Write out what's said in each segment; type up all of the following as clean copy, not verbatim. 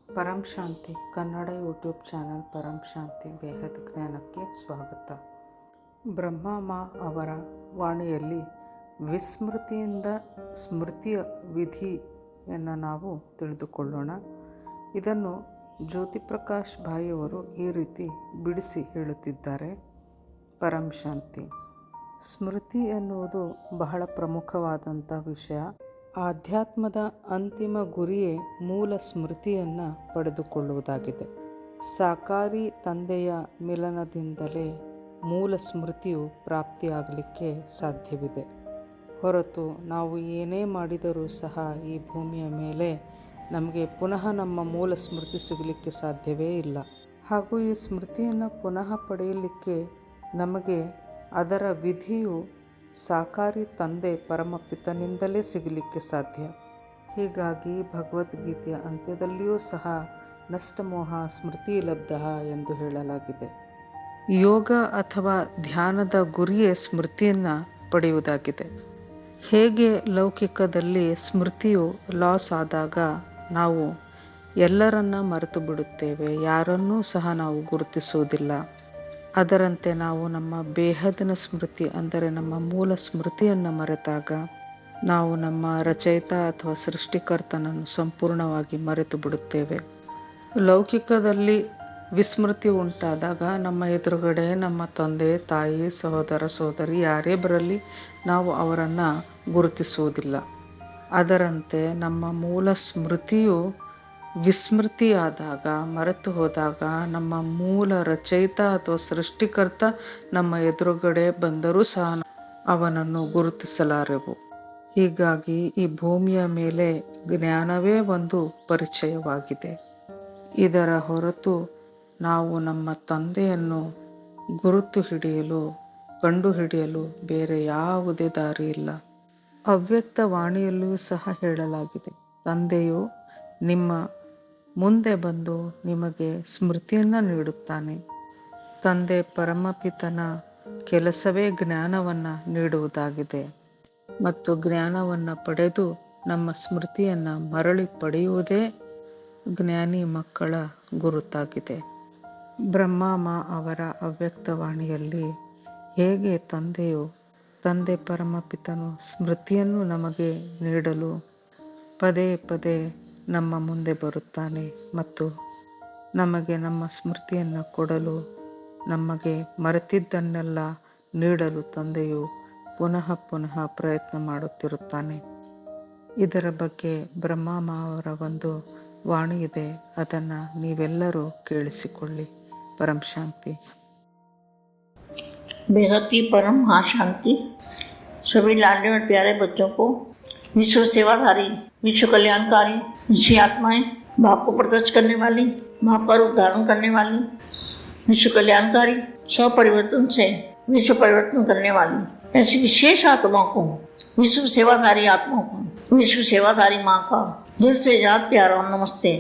ಪರಂ ಶಾಂತಿ Kannada YouTube channel ಪರಂ ಶಾಂತಿ ಬೇಹದ್ ಜ್ಞಾನಕ್ಕೆ ಸ್ವಾಗತ. ಬ್ರಹ್ಮ ಅವರ ವಾಣಿಯಲ್ಲಿ ವಿಸ್ಮೃತಿಯಿಂದ ಸ್ಮೃತಿಯ ವಿಧಿಯನ್ನು ನಾವು ತಿಳಿದುಕೊಳ್ಳೋಣ. ಇದನ್ನು ಜ್ಯೋತಿ ಪ್ರಕಾಶ್ ಭಾಯಿಯವರು ಈ ರೀತಿ ಬಿಡಿಸಿ ಹೇಳುತ್ತಿದ್ದಾರೆ. ಪರಂ ಶಾಂತಿ. ಸ್ಮೃತಿ ಎನ್ನುವುದು ಬಹಳ ಪ್ರಮುಖವಾದಂಥ ವಿಷಯ. ಆಧ್ಯಾತ್ಮದ ಅಂತಿಮ ಗುರಿಯೇ ಮೂಲ ಸ್ಮೃತಿಯನ್ನು ಪಡೆದುಕೊಳ್ಳುವುದಾಗಿದೆ. ಸಾಕಾರಿ ತಂದೆಯ ಮಿಲನದಿಂದಲೇ ಮೂಲ ಸ್ಮೃತಿಯು ಪ್ರಾಪ್ತಿಯಾಗಲಿಕ್ಕೆ ಸಾಧ್ಯವಿದೆ. ಹೊರತು ನಾವು ಏನೇ ಮಾಡಿದರೂ ಸಹ ಈ ಭೂಮಿಯ ಮೇಲೆ ನಮಗೆ ಪುನಃ ನಮ್ಮ ಮೂಲ ಸ್ಮೃತಿ ಸಿಗಲಿಕ್ಕೆ ಸಾಧ್ಯವೇ ಇಲ್ಲ. ಹಾಗೂ ಈ ಸ್ಮೃತಿಯನ್ನು ಪುನಃ ಪಡೆಯಲಿಕ್ಕೆ ನಮಗೆ ಅದರ ವಿಧಿಯು ಸಾಕಾರಿ ತಂದೆ ಪರಮಪಿತನಿಂದಲೇ ಸಿಗಲಿಕ್ಕೆ ಸಾಧ್ಯ. ಹೀಗಾಗಿ ಭಗವದ್ಗೀತೆಯ ಅಂತ್ಯದಲ್ಲಿಯೂ ಸಹ ನಷ್ಟಮೋಹ ಸ್ಮೃತಿ ಲಬ್ಧ ಎಂದು ಹೇಳಲಾಗಿದೆ. ಯೋಗ ಅಥವಾ ಧ್ಯಾನದ ಗುರಿಯೇ ಸ್ಮೃತಿಯನ್ನು ಪಡೆಯುವುದಾಗಿದೆ. ಹೇಗೆ ಲೌಕಿಕದಲ್ಲಿ ಸ್ಮೃತಿಯು ಲಾಸ್ ಆದಾಗ ನಾವು ಎಲ್ಲರನ್ನ ಮರೆತು ಬಿಡುತ್ತೇವೆ, ಯಾರನ್ನೂ ಸಹ ನಾವು ಗುರುತಿಸುವುದಿಲ್ಲ. ಅದರಂತೆ ನಾವು ನಮ್ಮ ಬೇಹದ್ದಿನ ಸ್ಮೃತಿ ಅಂದರೆ ನಮ್ಮ ಮೂಲ ಸ್ಮೃತಿಯನ್ನು ಮರೆತಾಗ ನಾವು ನಮ್ಮ ರಚಯಿತ ಅಥವಾ ಸೃಷ್ಟಿಕರ್ತನನ್ನು ಸಂಪೂರ್ಣವಾಗಿ ಮರೆತು ಬಿಡುತ್ತೇವೆ. ಲೌಕಿಕದಲ್ಲಿ ವಿಸ್ಮೃತಿ ಉಂಟಾದಾಗ ನಮ್ಮ ಎದುರುಗಡೆ ನಮ್ಮ ತಂದೆ ತಾಯಿ ಸಹೋದರ ಸಹೋದರಿ ಯಾರೇ ಬರಲಿ ನಾವು ಅವರನ್ನು ಗುರುತಿಸುವುದಿಲ್ಲ. ಅದರಂತೆ ನಮ್ಮ ಮೂಲ ಸ್ಮೃತಿಯು ವಿಸ್ಮೃತಿಯಾದಾಗ, ಮರೆತು ಹೋದಾಗ ನಮ್ಮ ಮೂಲ ರಚಯಿತ ಅಥವಾ ಸೃಷ್ಟಿಕರ್ತ ನಮ್ಮ ಎದುರುಗಡೆ ಬಂದರೂ ಸಹ ಅವನನ್ನು ಗುರುತಿಸಲಾರೆವು. ಹೀಗಾಗಿ ಈ ಭೂಮಿಯ ಮೇಲೆ ಜ್ಞಾನವೇ ಒಂದು ಪರಿಚಯವಾಗಿದೆ. ಇದರ ಹೊರತು ನಾವು ನಮ್ಮ ತಂದೆಯನ್ನು ಕಂಡುಹಿಡಿಯಲು ಬೇರೆ ಯಾವುದೇ ದಾರಿ ಇಲ್ಲ. ಅವ್ಯಕ್ತ ವಾಣಿಯಲ್ಲಿಯೂ ಸಹ ಹೇಳಲಾಗಿದೆ, ತಂದೆಯು ನಿಮ್ಮ ಮುಂದೆ ಬಂದು ನಿಮಗೆ ಸ್ಮೃತಿಯನ್ನು ನೀಡುತ್ತಾನೆ. ತಂದೆ ಪರಮಪಿತನ ಕೆಲಸವೇ ಜ್ಞಾನವನ್ನು ನೀಡುವುದಾಗಿದೆ ಮತ್ತು ಜ್ಞಾನವನ್ನು ಪಡೆದು ನಮ್ಮ ಸ್ಮೃತಿಯನ್ನು ಮರಳಿ ಪಡೆಯುವುದೇ ಜ್ಞಾನಿ ಮಕ್ಕಳ ಗುರುತಾಗಿದೆ. ಬ್ರಹ್ಮ ಅವರ ಅವ್ಯಕ್ತವಾಣಿಯಲ್ಲಿ ಹೇಗೆ ತಂದೆ ಪರಮಪಿತನು ಸ್ಮೃತಿಯನ್ನು ನಮಗೆ ನೀಡಲು ಪದೇ ಪದೇ ನಮ್ಮ ಮುಂದೆ ಬರುತ್ತಾನೆ ಮತ್ತು ನಮಗೆ ನಮ್ಮ ಸ್ಮೃತಿಯನ್ನು ಕೊಡಲು, ನಮಗೆ ಮರೆತಿದ್ದನ್ನೆಲ್ಲ ನೀಡಲು ತಂದೆಯು ಪುನಃ ಪ್ರಯತ್ನ ಮಾಡುತ್ತಿರುತ್ತಾನೆ. ಇದರ ಬಗ್ಗೆ ಬ್ರಹ್ಮ ಅವರ ಒಂದು ವಾಣಿ ಇದೆ, ಅದನ್ನು ನೀವೆಲ್ಲರೂ ಕೇಳಿಸಿಕೊಳ್ಳಿ. ಪರಂ ಶಾಂತಿ. बेहद की परम महाशांति। सभी लाडले और प्यारे बच्चों को विश्व सेवाधारी, विश्व कल्याणकारी ऋषि आत्माएं, भाव को प्रत्यक्ष करने वाली, भाव का रूप धारण करने वाली, विश्व कल्याणकारी, स्व परिवर्तन से विश्व परिवर्तन करने वाली ऐसी विशेष आत्माओं को, विश्व सेवाधारी आत्माओं को, विश्व सेवाधारी माँ का दिल से याद प्यार और नमस्ते।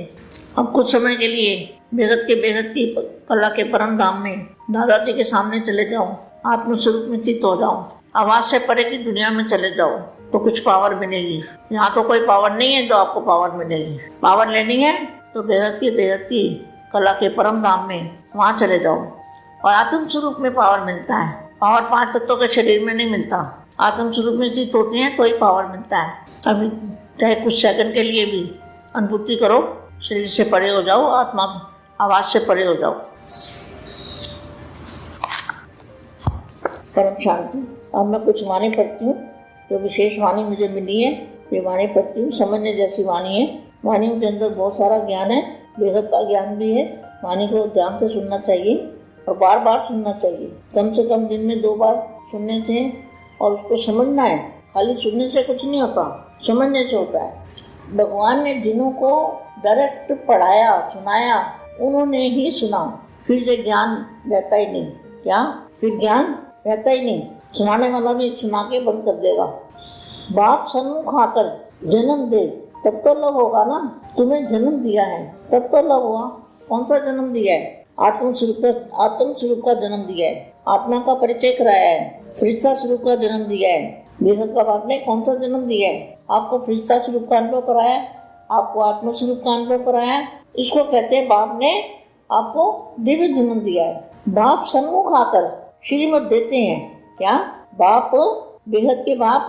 अब कुछ समय के लिए बेहद की कला के परम धाम में दादाजी के सामने चले जाओ, आत्मस्वरूप में स्थित हो जाओ, आवाज से परे की दुनिया में चले जाओ तो कुछ पावर मिलेगी। यहाँ तो कोई पावर नहीं है जो आपको पावर मिलेगी। पावर लेनी है तो बेहद की कला के परम धाम में वहाँ चले जाओ और आत्म स्वरूप में पावर मिलता है। पावर 5 तत्वों के शरीर में नहीं मिलता, आत्म स्वरूप में स्थित होते हैं तो ही पावर मिलता है। अभी चाहे कुछ सेकंड के लिए भी अनुभूति करो, शरीर से परे हो जाओ, आत्मा आवाज से परे हो जाओ। परम शांति। अब मैं कुछ वाणी पढ़ती हूँ, जो विशेष वाणी मुझे मिली है, ये वाणी पढ़ती हूँ। समझने जैसी वाणी है। वाणियों के अंदर बहुत सारा ज्ञान है, बेहद का ज्ञान भी है। वाणी को ध्यान से सुनना चाहिए और बार बार सुनना चाहिए। कम से कम दिन में 2 बार सुनने से और उसको समझना है। खाली सुनने से कुछ नहीं होता, समझने से होता है। भगवान ने जिन्हों को डायरेक्ट पढ़ाया, सुनाया, उन्होंने ही सुना, फिर ये ज्ञान रहता ही नहीं। क्या? फिर ज्ञान रहता ही नहीं। सुनाने वाला भी सुना के बंद कर देगा। बाप सन्मुख आकर जन्म दे तब तो लव होगा ना। तुम्हें जन्म दिया है तब तो लव हुआ। कौन सा जन्म दिया है? आत्म स्वरूप का जन्म दिया है, आत्मा का परिचय कराया है, फरिश्ता स्वरूप का जन्म दिया है। बेहद का बाप ने कौन सा जन्म दिया है? आपको फरिश्ता स्वरूप का अनुभव कराया, आपको आत्मस्वरूप का अनुभव कराया, इसको कहते हैं बाप ने आपको दिव्य जन्म दिया है। बाप सन्मुख आकर श्रीमत देते हैं। क्या बाप, बेहद के बाप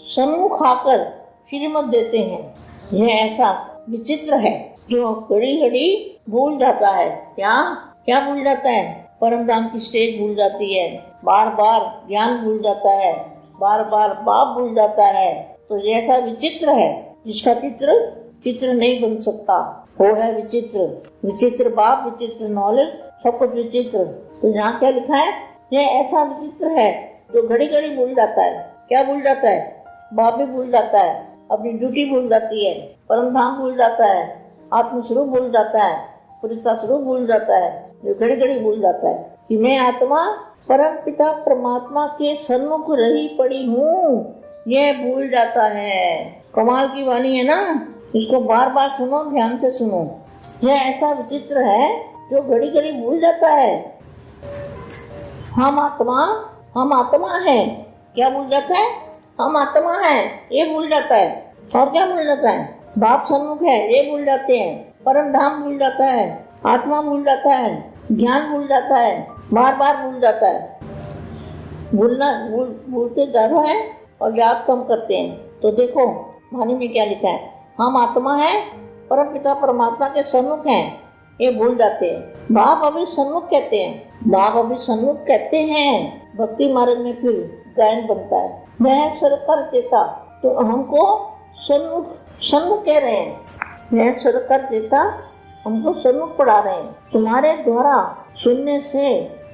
सन्मुख आकर श्रीमत देते हैं। यह ऐसा विचित्र है जो घड़ी घड़ी भूल जाता है। क्या भूल जाता है? परम धाम की स्टेज भूल जाती है, बार बार ज्ञान भूल जाता है, बार बार बाप भूल जाता है। तो ये ऐसा विचित्र है जिसका चित्र नहीं बन सकता। वो है विचित्र बाप, विचित्र नॉलेज, सब कुछ विचित्र। तो यहाँ क्या लिखा है? यह ऐसा विचित्र है जो घड़ी घड़ी भूल जाता है। क्या भूल जाता है? बाप भी भूल जाता है, अपनी ड्यूटी भूल जाती है, परम धाम भूल जाता है, आत्मस्वरूप भूल जाता है, फरिश्ता स्वरूप भूल जाता है। जो घड़ी घड़ी भूल जाता है कि मैं आत्मा परम पिता परमात्मा के सन्मुख रही पड़ी हूँ, यह भूल जाता है। कमाल की वाणी है ना, इसको बार बार सुनो, ध्यान से सुनो। यह ऐसा विचित्र है जो घड़ी घड़ी भूल जाता है। हम आत्मा है। क्या भूल जाता है? हम आत्मा है, ये भूल जाता है। और क्या भूल जाता है? बाप सन्मुख है, ये भूल जाते हैं। परम धाम भूल जाता है, आत्मा भूल जाता है, ज्ञान भूल जाता है, बार बार भूल जाता है। भूलते ज्यादा है और याद कम करते हैं। तो देखो वाणी में क्या लिखा है? हम आत्मा है, परम पिता परमात्मा के सन्मुख हैं, ये भूल जाते हैं। बाप अभी सन्मुख कहते हैं। भक्ति मार्ग में फिर गायन बनता है, मैं सरकार चेता, तो हमको सन्मुख कह रहे हैं। मैं सरकार चेता, हमको सन्मुख पढ़ा रहे हैं। तुम्हारे द्वारा सुनने से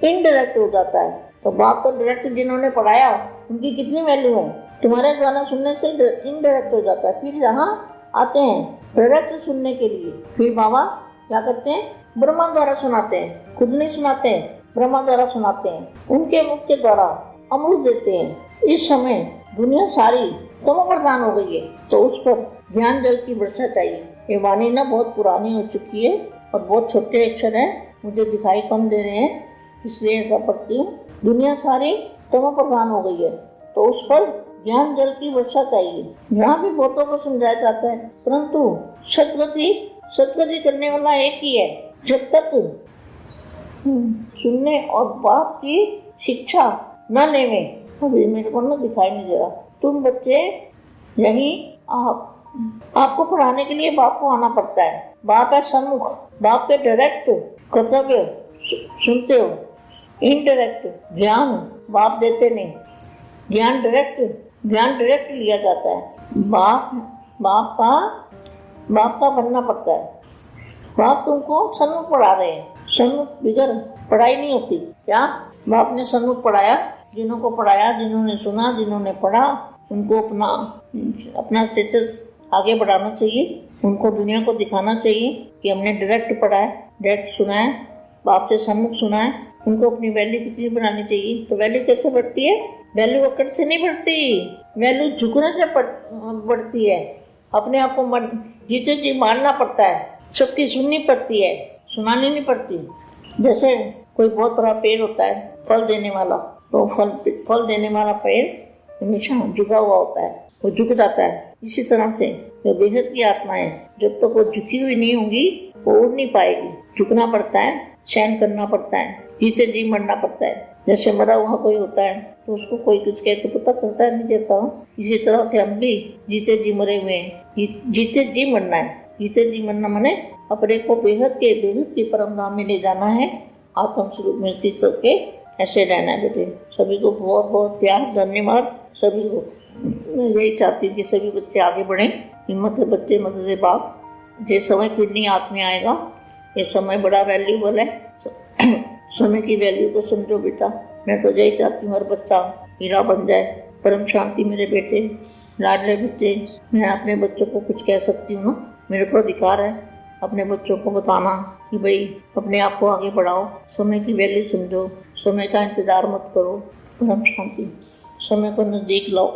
इनडायरेक्ट हो जाता है। तो बाप तो डायरेक्ट जिन्होंने पढ़ाया उनकी कितनी वैल्यू है। तुम्हारे द्वारा सुनने से इनडायरेक्ट हो जाता है। फिर यहाँ आते हैं डायरेक्ट सुनने के लिए। फिर बाबा क्या करते हैं? ब्रह्मा द्वारा सुनाते हैं, खुद नहीं सुनाते हैं, ब्रह्मा द्वारा सुनाते हैं। उनके मुख के द्वारा अमृत देते हैं। इस समय दुनिया सारी तमो प्रधान हो गई है, तो उस पर ज्ञान जल की वर्षा चाहिए। ये वाणी ना बहुत पुरानी हो चुकी है और बहुत छोटे अक्षर है, मुझे दिखाई कम दे रहे हैं, इसलिए ऐसा पढ़ती हूँ। दुनिया सारी तमो प्रधान हो गई है, तो उस पर ज्ञान जल की वर्षा चाहिए। यहाँ भी बहुतों को समझाया जाता है, परंतु सतगति करने वाला एक ही है। जब तक सुनने और बाप की शिक्षा न लेवे, अभी मेरे को ना दिखाई नहीं दे रहा, तुम बच्चे यही आपको पढ़ाने के लिए बाप को आना पड़ता है। बाप है सन्मुख, बाप के डायरेक्ट कर्तव्य सुनते हो। इनडायरेक्ट ज्ञान बाप देते नहीं, ज्ञान डायरेक्ट लिया जाता है। बाप का बनना पड़ता है। बाप तुमको सन्मुख पढ़ा रहे हैं, सन्मुख बिगर पढ़ाई नहीं होती। क्या बाप ने सन्मुख पढ़ाया? जिन्होंने सुना, जिन्होंने पढ़ा, उनको अपना स्टेटस आगे बढ़ाना चाहिए। उनको दुनिया को दिखाना चाहिए कि हमने डायरेक्ट पढ़ा है, डायरेक्ट सुना है, बाप से सन्मुख सुना है। उनको अपनी वैल्यू कितनी बनानी चाहिए। तो वैल्यू कैसे बढ़ती है? वैल्यू अकड़ से नहीं बढ़ती, वैल्यू झुकने से बढ़ती है। अपने आप को जीते जी मानना पड़ता है, सबकी सुननी पड़ती है, सुनानी नहीं पड़ती। जैसे कोई बहुत बड़ा पेड़ होता है फल देने वाला, तो फल देने वाला पेड़ हमेशा झुका हुआ होता है, वो झुक जाता है। इसी तरह से जो बेहद की आत्मा है, जब तक वो झुकी हुई नहीं होगी वो उड़ नहीं पाएगी। झुकना पड़ता है, सहन करना पड़ता है, जीते जी मरना पड़ता है। जैसे मरा हुआ कोई होता है तो उसको कोई कुछ कहे तो पता चलता है, नहीं देता। इसी तरह से हम भी जीते जी मरे हुए हैं। जीते जी मरना है। जीते जी मरना माने अपने को बेहद की परम धाम में ले जाना है, आत्म स्वरूप में स्थित होके ऐसे रहना है बेटे। सभी को बहुत बहुत प्यार, धन्यवाद सभी को। मैं यही चाहती हूँ कि सभी बच्चे आगे बढ़ें। हिम्मत है बच्चे, मदद है बाप। ये समय फिर नहीं हाथ में आएगा, ये समय बड़ा वैल्यूबल है। समय की वैल्यू को समझो बेटा। मैं तो यही चाहती हूँ हर बच्चा हीरा बन जाए। परम शांति मेरे बेटे, लाडले बच्चे। मैं अपने बच्चों को कुछ कह सकती हूँ ना, मेरे को अधिकार है अपने बच्चों को बताना कि भाई अपने आप को आगे बढ़ाओ, समय की वैल्यू समझो, समय का इंतजार मत करो। परम शांति, समय को नज़दीक लाओ।